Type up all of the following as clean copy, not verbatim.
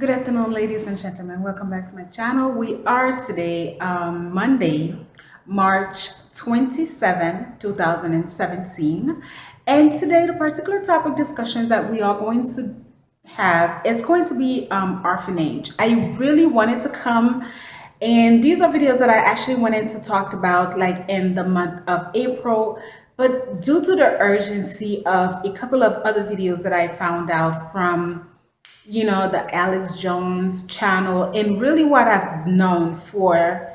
Good afternoon, ladies and gentlemen. Welcome back to my channel. We are today, Monday, March 27, 2017. And today, the particular topic discussion that we are going to have is going to be orphanage. I really wanted to come, and these are videos that I actually wanted to talk about like in the month of April. But due to the urgency of a couple of other videos that I found out from the Alex Jones channel, and really what I've known for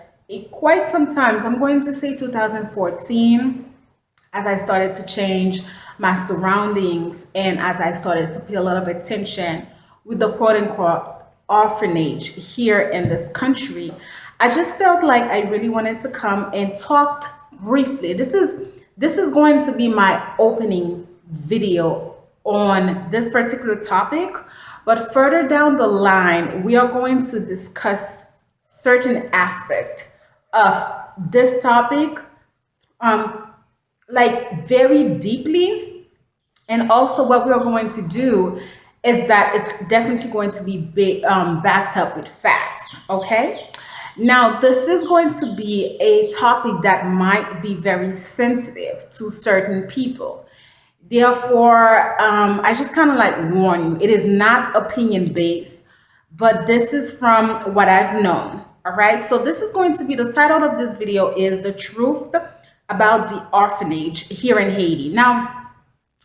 quite some time. I'm going to say 2014, as I started to change my surroundings and as I started to pay a lot of attention with the quote unquote orphanage here in this country. I just felt like I really wanted to come and talk briefly. This is going to be my opening video on this particular topic, but further down the line, we are going to discuss certain aspect of this topic, um, like very deeply. And also, what we are going to do is that it's definitely going to be backed up with facts. Okay. Now, this is going to be a topic that might be very sensitive to certain people. Therefore, I just kind of like warn you, it is not opinion based, but this is from what I've known. All right. So this is going to be the title of this video is The Truth About the Orphanage here in Haiti. Now,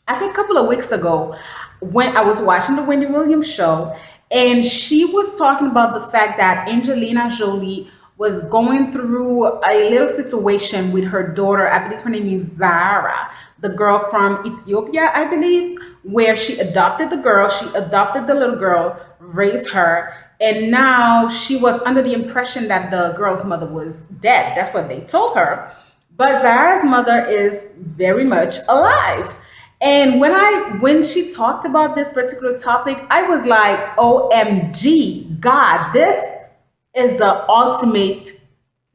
I think a couple of weeks ago, when I was watching the Wendy Williams show, and she was talking about the fact that Angelina Jolie was going through a little situation with her daughter. I believe her name is Zara, the girl from Ethiopia, I believe, where she adopted the girl, she adopted the little girl, raised her, and now she was under the impression that the girl's mother was dead. That's what they told her. But Zara's mother is very much alive. And when she talked about this particular topic, I was like, OMG, God, this is the ultimate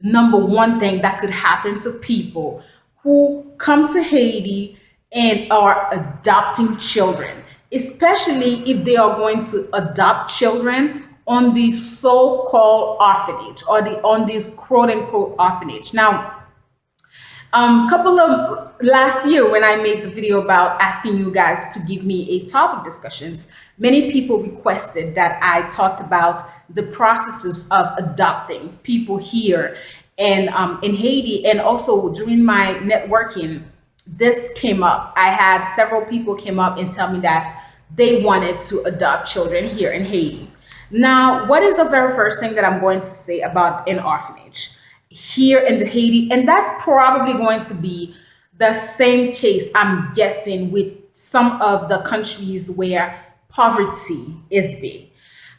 number one thing that could happen to people who come to Haiti and are adopting children, especially if they are going to adopt children on the so-called orphanage or on this quote-unquote orphanage. Now, couple of last year when I made the video about asking you guys to give me a topic discussions, many people requested that I talked about the processes of adopting people here and in Haiti, and also during my networking, this came up. I had several people came up and tell me that they wanted to adopt children here in Haiti. Now, what is the very first thing that I'm going to say about an orphanage here in the Haiti? And that's probably going to be the same case, I'm guessing, with some of the countries where poverty is big.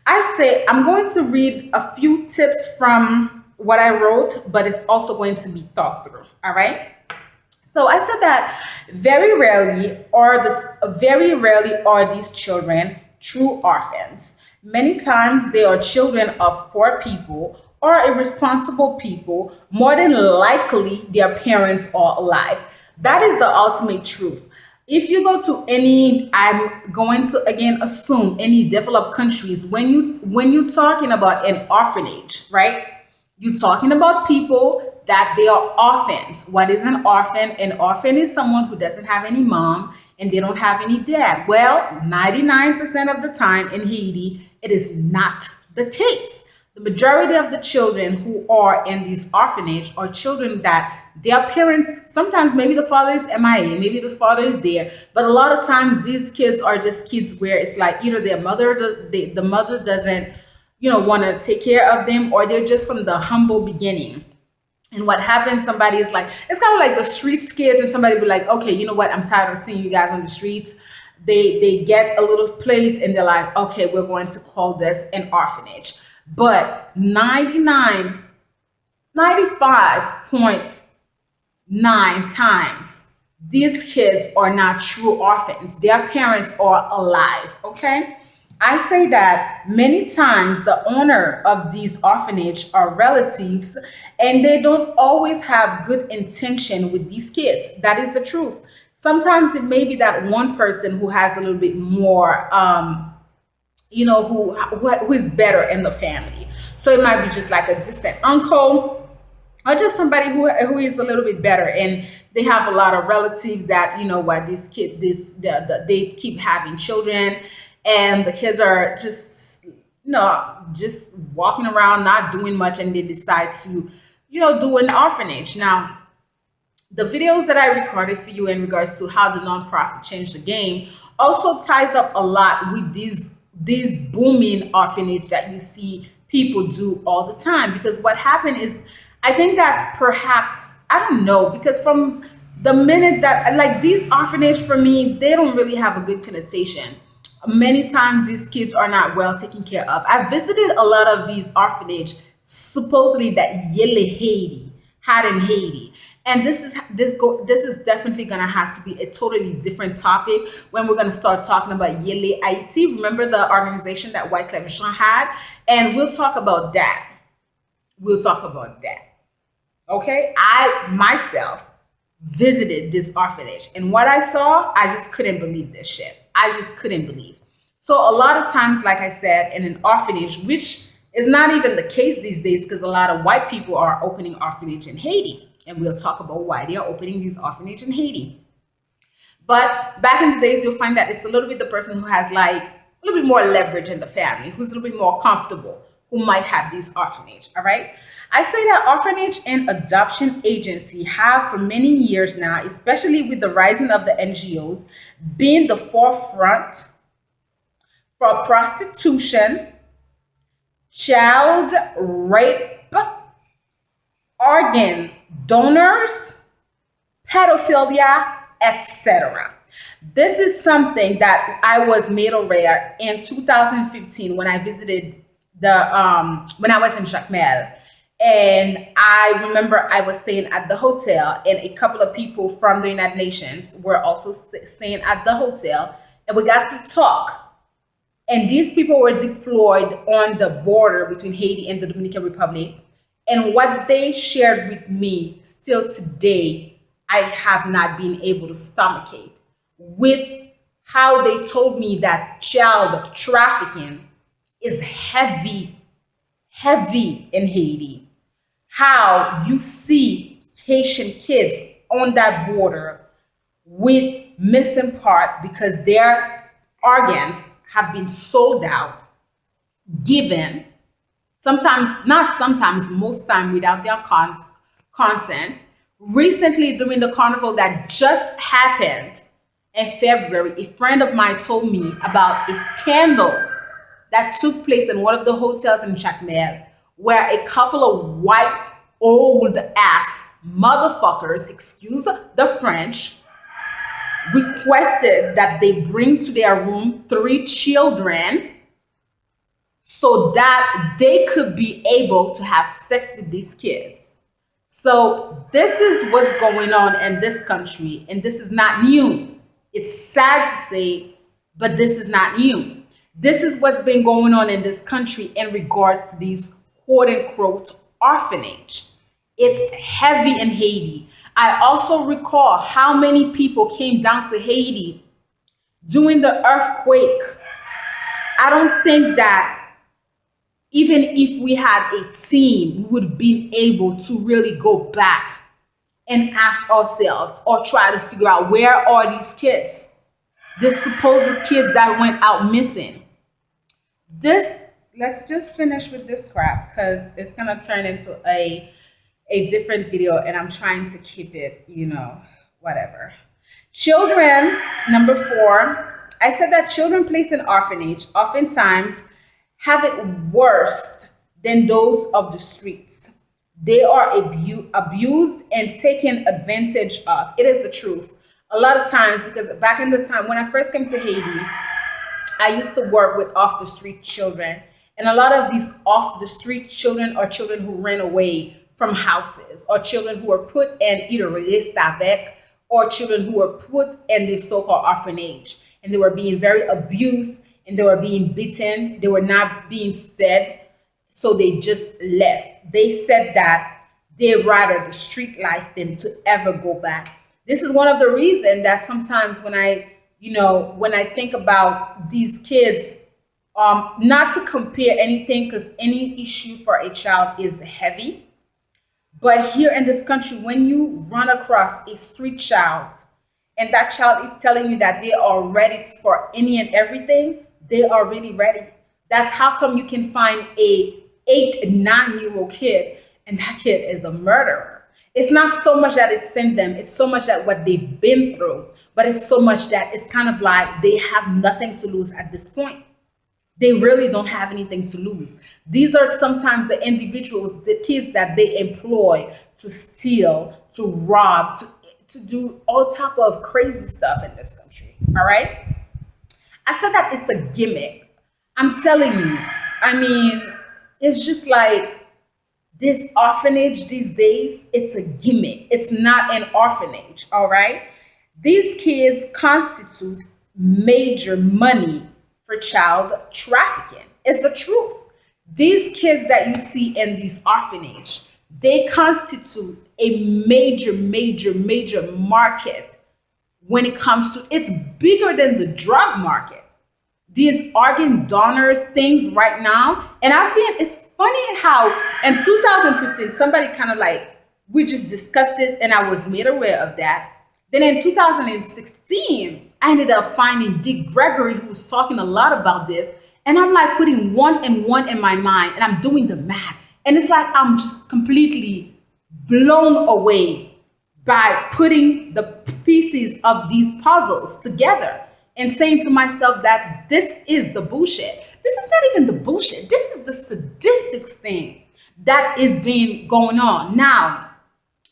I say I'm going to read a few tips from what I wrote, but it's also going to be thought through. All right. So I said that very rarely are these children true orphans. Many times they are children of poor people or irresponsible people. More than likely, their parents are alive. That is the ultimate truth. If you go to any, I'm going to again assume any developed countries, when you're talking about an orphanage, right? You're talking about people that they are orphans. What is an orphan? An orphan is someone who doesn't have any mom and they don't have any dad. Well, 99% of the time in Haiti, it is not the case. The majority of the children who are in these orphanage are children that their parents, sometimes maybe the father is MIA, maybe the father is there, but a lot of times these kids are just kids where it's like either their mother, the mother doesn't, want to take care of them, or they're just from the humble beginning. And what happens, somebody is like, it's kind of like the streets kids, and somebody be like, okay, you know what, I'm tired of seeing you guys on the streets. They get a little place and they're like, okay, we're going to call this an orphanage. But 95.9 times, these kids are not true orphans. Their parents are alive, okay? I say that many times the owner of these orphanage are relatives and they don't always have good intention with these kids. That is the truth. Sometimes it may be that one person who has a little bit more who is better in the family. So it might be just like a distant uncle, or just somebody who is a little bit better, and they have a lot of relatives that what these kids they keep having children, and the kids are just walking around not doing much, and they decide to do an orphanage. Now, the videos that I recorded for you in regards to how the nonprofit changed the game also ties up a lot with these booming orphanage that you see people do all the time. Because what happened is, I think that perhaps, I don't know, because from the minute that, like, these orphanage, for me, they don't really have a good connotation. Many times these kids are not well taken care of. I visited a lot of these orphanage supposedly that Yele Haiti had in Haiti. And this is definitely gonna have to be a totally different topic when we're gonna start talking about Yele Haiti. Remember the organization that Wyclef Jean had? And we'll talk about that. We'll talk about that. Okay, I myself visited this orphanage, and what I saw, I just couldn't believe this shit. I just couldn't believe. So a lot of times, like I said, in an orphanage, which is not even the case these days, because a lot of white people are opening orphanage in Haiti, and we'll talk about why they are opening these orphanage in Haiti. But back in the days, you'll find that it's a little bit the person who has like a little bit more leverage in the family, who's a little bit more comfortable, who might have these orphanage. All right. I say that orphanage and adoption agency have for many years now, especially with the rising of the NGOs, been the forefront for prostitution, child rape, organ donors, pedophilia, etc. This is something that I was made aware in 2015 when I visited when I was in Jacmel. And I remember I was staying at the hotel, and a couple of people from the United Nations were also staying at the hotel, and we got to talk. And these people were deployed on the border between Haiti and the Dominican Republic. And what they shared with me, still today, I have not been able to stomach it, with how they told me that child trafficking is heavy, heavy in Haiti. How you see Haitian kids on that border with missing part because their organs have been sold out, given, sometimes, not sometimes, most time without their consent. Recently, during the carnival that just happened in February, a friend of mine told me about a scandal that took place in one of the hotels in Jacmel, where a couple of white old ass motherfuckers, excuse the French, requested that they bring to their room 3 children so that they could be able to have sex with these kids. So this is what's going on in this country, and this is not new. It's sad to say, but this is not new. This is what's been going on in this country in regards to these quote unquote orphanage. It's heavy in Haiti. I also recall how many people came down to Haiti during the earthquake. I don't think that even if we had a team, we would have been able to really go back and ask ourselves or try to figure out, where are these kids? The supposed kids that went out missing. This, let's just finish with this crap, because it's gonna turn into a different video, and I'm trying to keep it, whatever. Children, number 4. I said that children placed in orphanage oftentimes have it worse than those of the streets. They are abused and taken advantage of. It is the truth. A lot of times, because back in the time when I first came to Haiti, I used to work with off the street children. And a lot of these off the street children are children who ran away from houses, or children who were put in either release avec, or children who were put in the so-called orphanage. And they were being very abused, and they were being beaten. They were not being fed. So they just left. They said that they'd rather the street life than to ever go back. This is one of the reasons that sometimes when I think about these kids Not to compare anything, because any issue for a child is heavy. But here in this country, when you run across a street child and that child is telling you that they are ready for any and everything, they are really ready. That's how come you can find a 8, 9 year old kid and that kid is a murderer. It's not so much that it's in them, it's so much that what they've been through, but it's so much that it's kind of like they have nothing to lose at this point. They really don't have anything to lose. These are sometimes the individuals, the kids that they employ to steal, to rob, to do all type of crazy stuff in this country. All right. I said that it's a gimmick. I'm telling you. I mean, it's just like this orphanage these days, it's a gimmick. It's not an orphanage, all right? These kids constitute major money for child trafficking. It's the truth. These kids that you see in these orphanage, they constitute a major, major, major market when it comes to, it's bigger than the drug market. These organ donors things right now, and it's funny how in 2015, somebody kind of like, we just discussed it and I was made aware of that. Then in 2016, I ended up finding Dick Gregory, who was talking a lot about this. And I'm like putting one and one in my mind and I'm doing the math. And it's like I'm just completely blown away by putting the pieces of these puzzles together and saying to myself that this is the bullshit. This is not even the bullshit. This is the sadistic thing that is being going on. Now,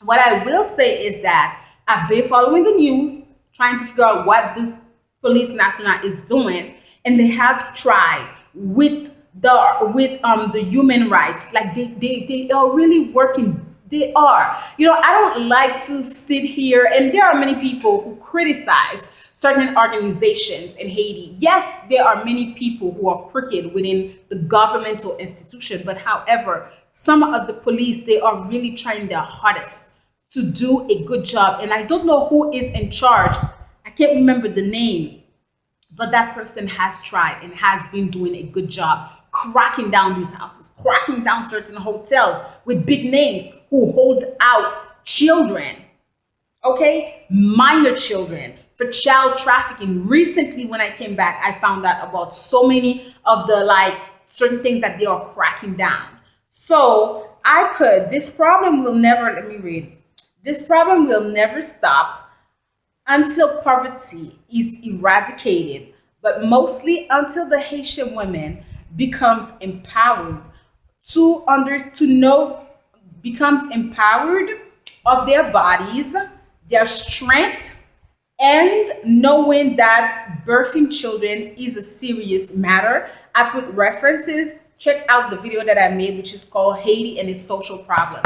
what I will say is that I've been following the news, trying to figure out what this police national is doing, and they have tried with the human rights. Like they are really working. They are. You know, I don't like to sit here, and there are many people who criticize certain organizations in Haiti. Yes, there are many people who are crooked within the governmental institution, but however, some of the police, they are really trying their hardest to do a good job. And I don't know who is in charge. I can't remember the name, but that person has tried and has been doing a good job cracking down these houses, cracking down certain hotels with big names who hold out children, okay, minor children, for child trafficking. Recently, when I came back, I found out about so many of the like certain things that they are cracking down. So I put this problem will never, let me read. This problem will never stop until poverty is eradicated, but mostly until the Haitian women becomes empowered becomes empowered of their bodies, their strength, and knowing that birthing children is a serious matter. I put references. Check out the video that I made, which is called Haiti and its Social Problem.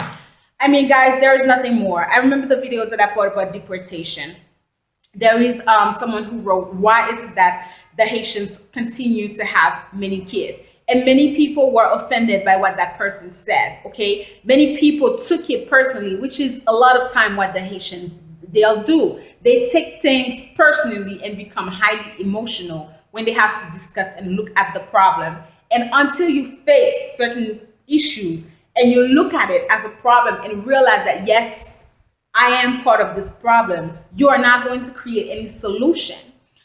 I mean, guys, there is nothing more. I remember the videos that I put about deportation. There is someone who wrote, why is it that the Haitians continue to have many kids? And many people were offended by what that person said, okay? Many people took it personally, which is a lot of time what the Haitians, they'll do. They take things personally and become highly emotional when they have to discuss and look at the problem. And until you face certain issues and you look at it as a problem and realize that, yes, I am part of this problem, you are not going to create any solution.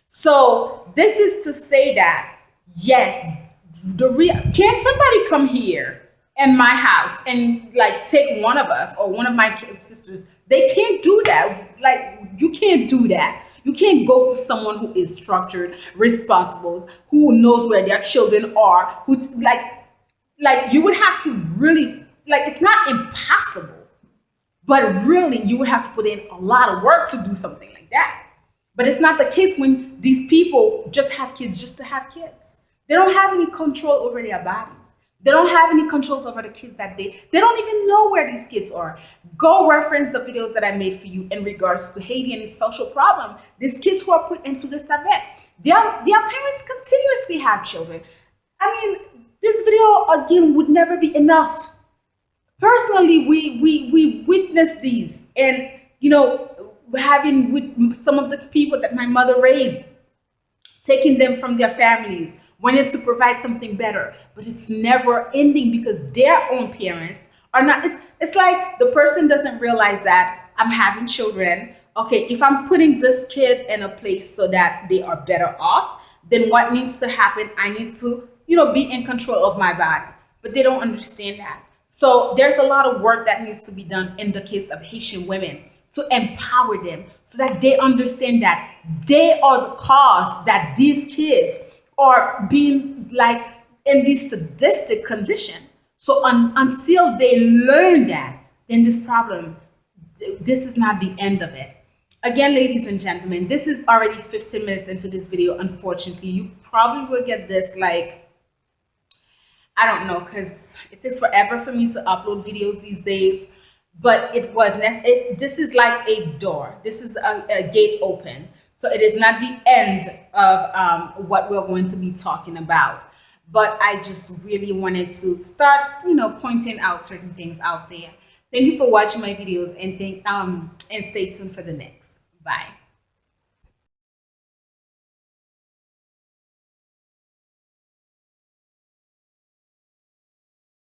So this is to say that, yes, can somebody come here in my house and like take one of us or one of my sisters? They can't do that. Like, you can't do that. You can't go to someone who is structured, responsible, who knows where their children are, who like you would have to really, like, it's not impossible, but really you would have to put in a lot of work to do something like that. But it's not the case when these people just have kids just to have kids. They don't have any control over their bodies. They don't have any controls over the kids that they don't even know where these kids are. Go reference the videos that I made for you in regards to Haiti and its social problem. These kids who are put into this tablet, their parents continuously have children. I mean, this video again would never be enough. Personally, we witnessed these, and you know, having with some of the people that my mother raised, taking them from their families wanted to provide something better, but it's never ending because their own parents are not. It's like the person doesn't realize that I'm having children. Okay, if I'm putting this kid in a place so that they are better off, then what needs to happen? I need to, be in control of my body. But they don't understand that. So there's a lot of work that needs to be done in the case of Haitian women to empower them so that they understand that they are the cause that these kids are being like in this sadistic condition. So until they learn that, then this is not the end of it. Again, ladies and gentlemen, this is already 15 minutes into this video. Unfortunately, you probably will get this like, I don't know, because it takes forever for me to upload videos these days. But this is like a door. This is a gate open. So it is not the end of what we're going to be talking about. But I just really wanted to start, pointing out certain things out there. Thank you for watching my videos, and stay tuned for the next. Bye.